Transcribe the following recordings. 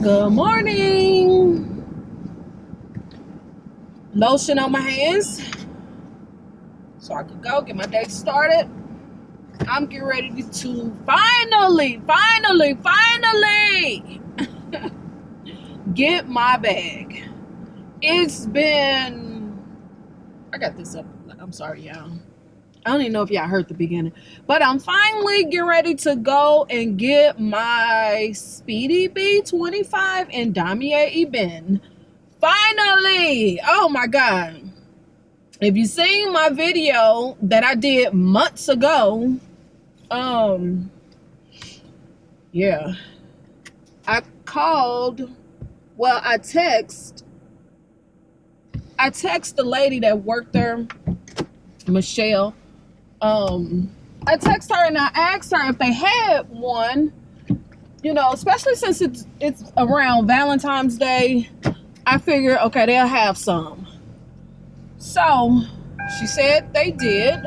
Good morning. Lotion on my hands so I can go get my day started. I'm getting ready to finally get my bag. It's been, I got this up. I'm sorry, y'all. I don't even know if y'all heard the beginning, but I'm finally getting ready to go and get my Speedy B25 and Damier Eben. Finally! Oh my God. If you seen my video that I did months ago, yeah, I text the lady that worked there, Michelle. I text her and I asked her if they had one, you know, especially since it's around Valentine's Day. I figured, okay, they'll have some. So she said they did,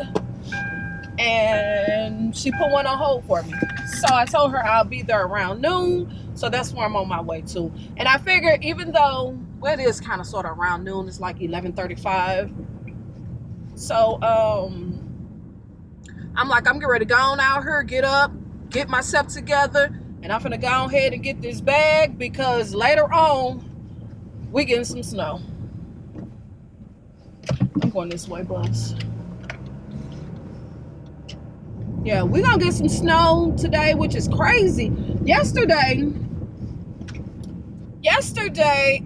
and she put one on hold for me. So I told her I'll be there around noon, so that's where I'm on my way to. And I figured, even though, well, it is kind of sort of around noon, it's like 11:35. So I'm like, I'm getting ready to go on out here, get up, get myself together, and I'm finna go ahead and get this bag, because later on we getting some snow. I'm going this way, bus. Yeah, we're gonna get some snow today, which is crazy. Yesterday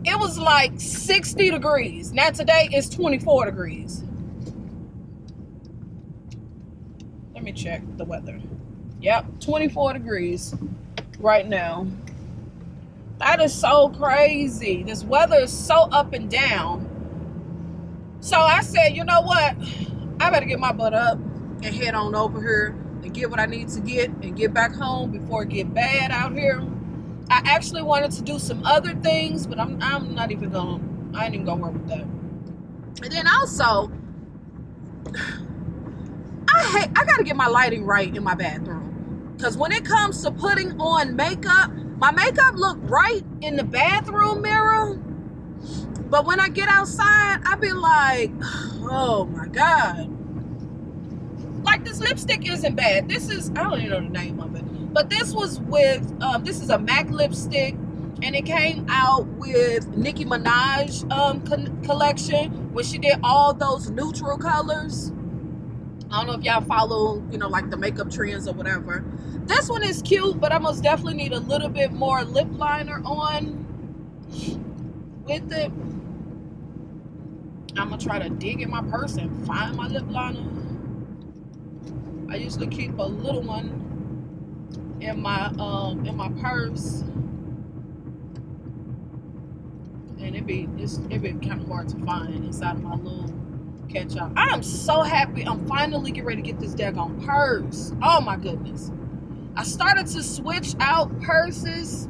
it was like 60 degrees. Now today it's 24 degrees. Let me check the weather. Yep, 24 degrees right now. That is so crazy. This weather is so up and down. So I said, you know what? I better get my butt up and head on over here and get what I need to get and get back home before it get bad out here. I actually wanted to do some other things, but I ain't even gonna work with that. And then also, I gotta get my lighting right in my bathroom, because when it comes to putting on makeup, my makeup look right in the bathroom mirror, but when I get outside, I be like, oh my God. Like, this lipstick isn't bad. This is, I don't even know the name of it, but this was with, this is a MAC lipstick, and it came out with Nicki Minaj collection, when she did all those neutral colors. I don't know if y'all follow, you know, like the makeup trends or whatever. This one is cute, but I most definitely need a little bit more lip liner on with it. I'm gonna try to dig in my purse and find my lip liner. I usually keep a little one in my purse, and it be kind of hard to find inside of my little catch up. I am so happy I'm finally getting ready to get this daggone purse. Oh my goodness. I started to switch out purses.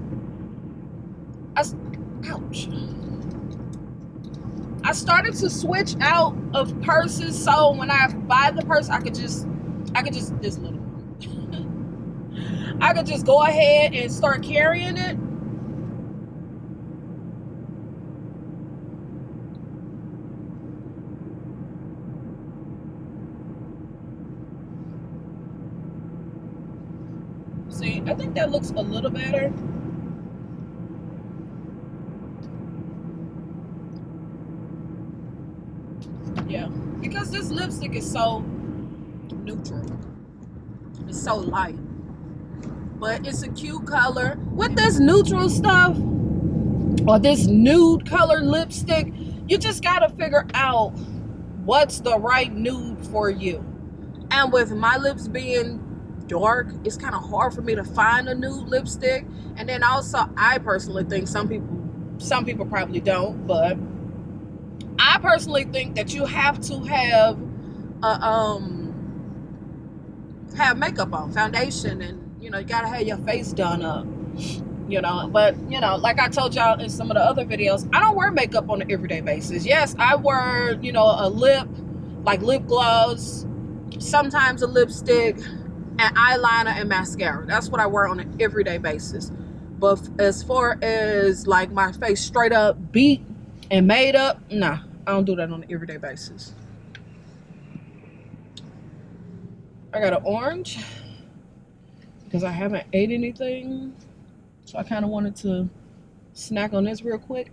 Ouch. I started to switch out of purses, so when I buy the purse, I could just this little I could just go ahead and start carrying it. See, I think that looks a little better. Yeah, because this lipstick is so neutral. It's so light. But it's a cute color. With this neutral stuff, or this nude color lipstick, you just gotta figure out what's the right nude for you. And with my lips being dark, it's kind of hard for me to find a nude lipstick. And then also, I personally think, some people probably don't, but I personally think that you have to have makeup on, foundation, and you know, you gotta have your face done up, you know. But you know, like I told y'all in some of the other videos, I don't wear makeup on an everyday basis. Yes, I wear, you know, a lip gloss, sometimes a lipstick, and eyeliner and mascara. That's what I wear on an everyday basis. But as far as like my face straight up beat and made up, nah, I don't do that on an everyday basis. I got an orange because I haven't ate anything, so I kind of wanted to snack on this real quick.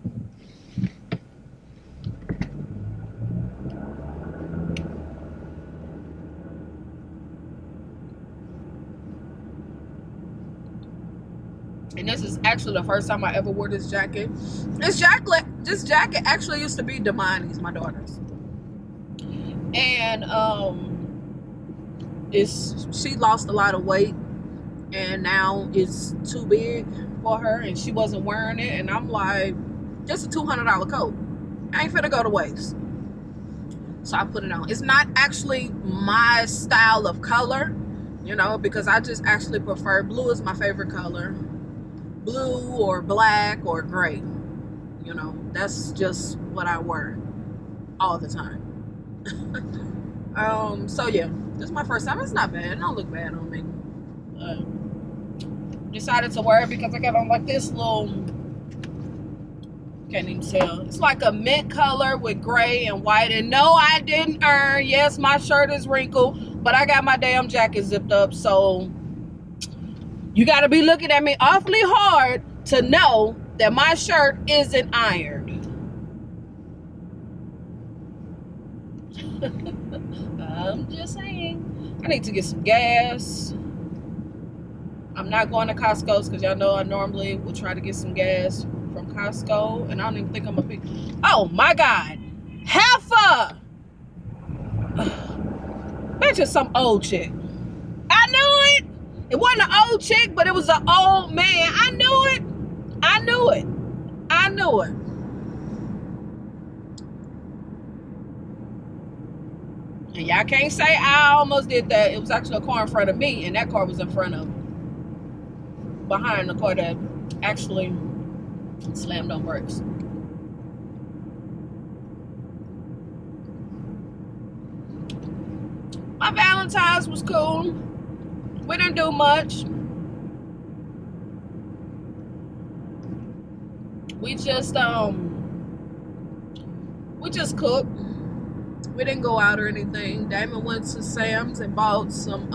And this is actually the first time I ever wore this jacket. This jacket actually used to be Damani's, my daughter's. And she lost a lot of weight, and now it's too big for her, and she wasn't wearing it. And I'm like, just a $200 coat. I ain't finna go to waste. So I put it on. It's not actually my style of color, you know, because I just actually prefer blue is my favorite color. Blue or black or gray, you know, that's just what I wear all the time. So yeah, this is my first time. It's not bad. It don't look bad on me. Decided to wear it because I got on like this little, can't even tell, it's like a mint color with gray and white. And no, I didn't earn. Yes, my shirt is wrinkled, but I got my damn jacket zipped up, so you got to be looking at me awfully hard to know that my shirt isn't ironed. I'm just saying. I need to get some gas. I'm not going to Costco's because y'all know I normally would try to get some gas from Costco. And I don't even think I'm a big... Oh, my God. Heifer! That's just some old chick. I knew it. It wasn't an old chick, but it was an old man. I knew it. I knew it. I knew it. And y'all can't say I almost did that. It was actually a car in front of me, and that car was in front of, behind the car that actually slammed on brakes. My Valentine's was cool. We didn't do much. We just cooked. We didn't go out or anything. Damon went to Sam's and bought some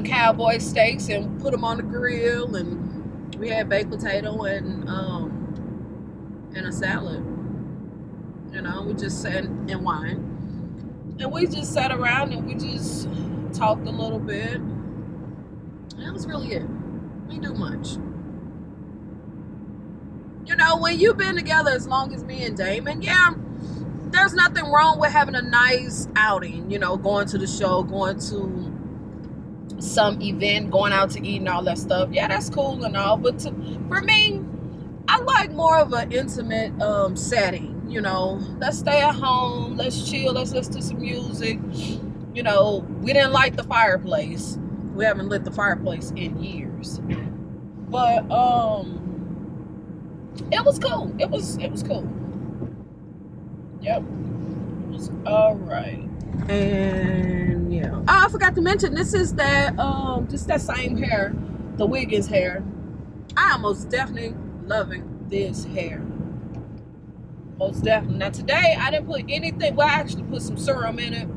cowboy steaks and put them on the grill, and we had baked potato and a salad. You know, we just sat and wine, and we just sat around and we just talked a little bit. And that was really it. We didn't do much. You know, when you've been together as long as me and Damon, yeah, there's nothing wrong with having a nice outing. You know, going to the show, going to some event, going out to eat and all that stuff. Yeah, that's cool and all. But for me, I like more of an intimate setting. You know, let's stay at home, let's chill, let's listen to some music. You know, we didn't light the fireplace. We haven't lit the fireplace in years. But it was cool. It was cool. Yep. It was alright. And yeah. Oh, I forgot to mention, this is that just that same hair, the Wiggins hair. I am most definitely loving this hair. Most definitely. Now today I didn't put anything, well I actually put some serum in it,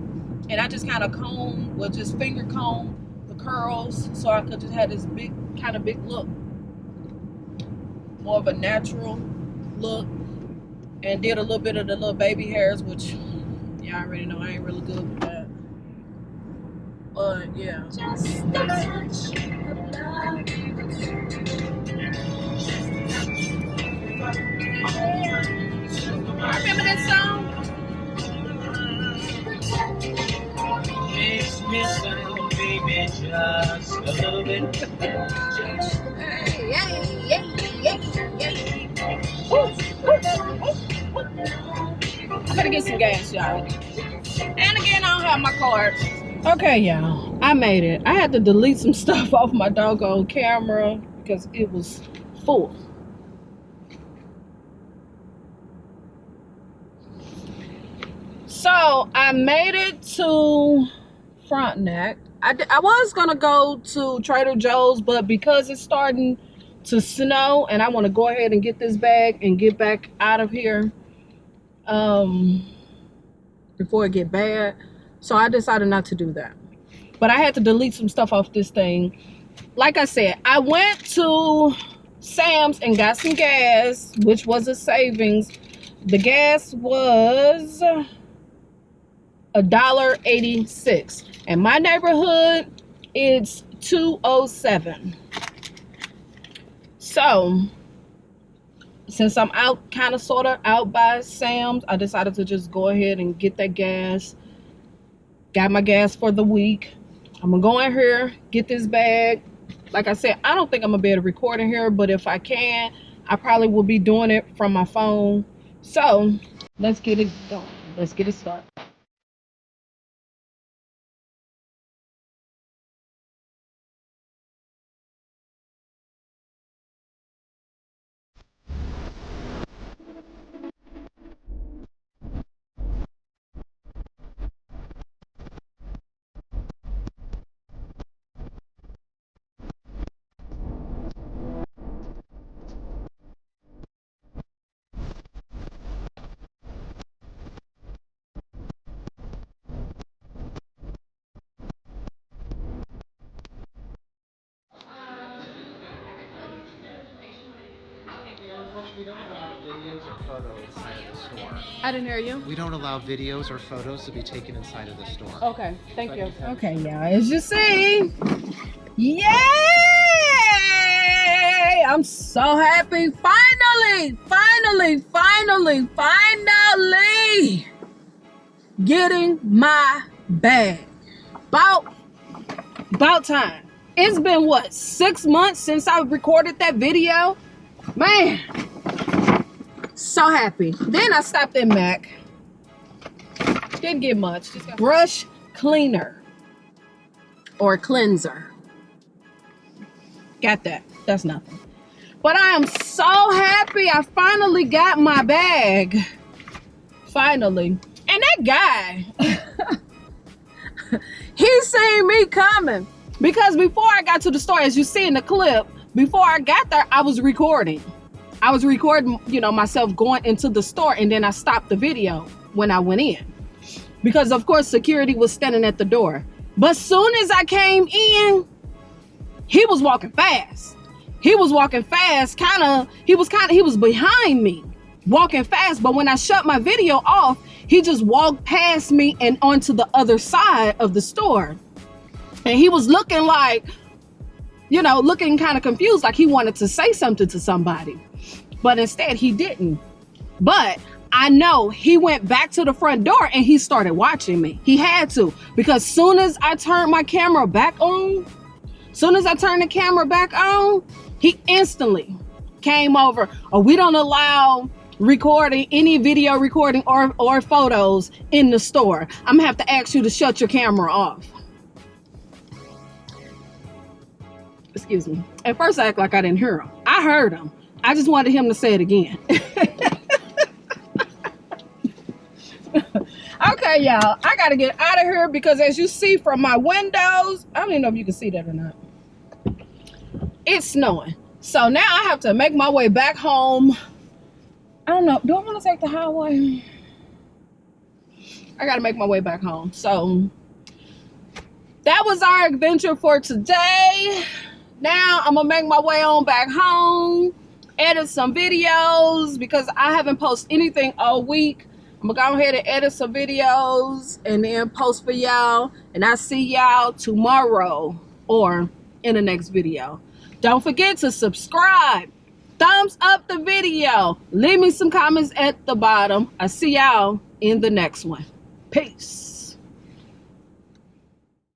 and I just kind of combed, well just finger combed the curls so I could just have this big, kind of big look. More of a natural look. And did a little bit of the little baby hairs, which y'all already know I ain't really good with that. But yeah. Just a touch of love. Remember that song? Makes me sound, baby, just a little bit. Hey, hey, hey, hey, hey. Woo. I gotta get some gas, y'all. And again, I don't have my card. Okay, y'all. I made it. I had to delete some stuff off my doggone camera because it was full. So I made it to Frontenac. I was gonna go to Trader Joe's, but because it's starting to snow and I want to go ahead and get this bag and get back out of here before it get bad, so I decided not to do that. But I had to delete some stuff off this thing. Like I said, I went to Sam's and got some gas, which was a savings. The gas was $1.86. In my neighborhood, it's $2.07. So, since I'm out, kind of sort of out by Sam's, I decided to just go ahead and get that gas. Got my gas for the week. I'm gonna go in here, get this bag. Like I said, I don't think I'm gonna be able to record in here, but if I can, I probably will be doing it from my phone. So, let's get it going. Let's get it started. We don't allow videos or photos inside of the store. I didn't hear you. We don't allow videos or photos to be taken inside of the store. Okay, thank you. But Okay, yeah, as you see, yay! I'm so happy. Finally getting my bag. About time. It's been what, 6 months since I recorded that video? Man, so happy. Then I stopped at Mac. Didn't get much. Just got brush cleaner or cleanser. Got that. That's nothing. But I am so happy I finally got my bag. Finally. And that guy, he seen me coming. Because before I got to the store, as you see in the clip, before I got there, I was recording. I was recording, you know, myself going into the store, and then I stopped the video when I went in. Because of course security was standing at the door. But soon as I came in, he was walking fast. He was walking fast, he was behind me, walking fast. But when I shut my video off, he just walked past me and onto the other side of the store. And he was looking like, you know, looking kind of confused, like he wanted to say something to somebody. But instead he didn't. But I know he went back to the front door and he started watching me. He had to, because soon as I turned my camera back on, he instantly came over. Oh, we don't allow recording, any video recording or photos in the store. I'm gonna have to ask you to shut your camera off. Excuse me. At first I act like I didn't hear him. I heard him. I just wanted him to say it again. Okay, y'all, I gotta get out of here because as you see from my windows, I don't even know if you can see that or not. It's snowing. So now I have to make my way back home. I don't know. Do I want to take the highway? I gotta make my way back home. So that was our adventure for today. Now I'm gonna make my way on back home, edit some videos because I haven't posted anything all week. I'm gonna go ahead and edit some videos and then post for y'all. And I'll see y'all tomorrow or in the next video. Don't forget to subscribe. Thumbs up the video. Leave me some comments at the bottom. I'll see y'all in the next one. Peace.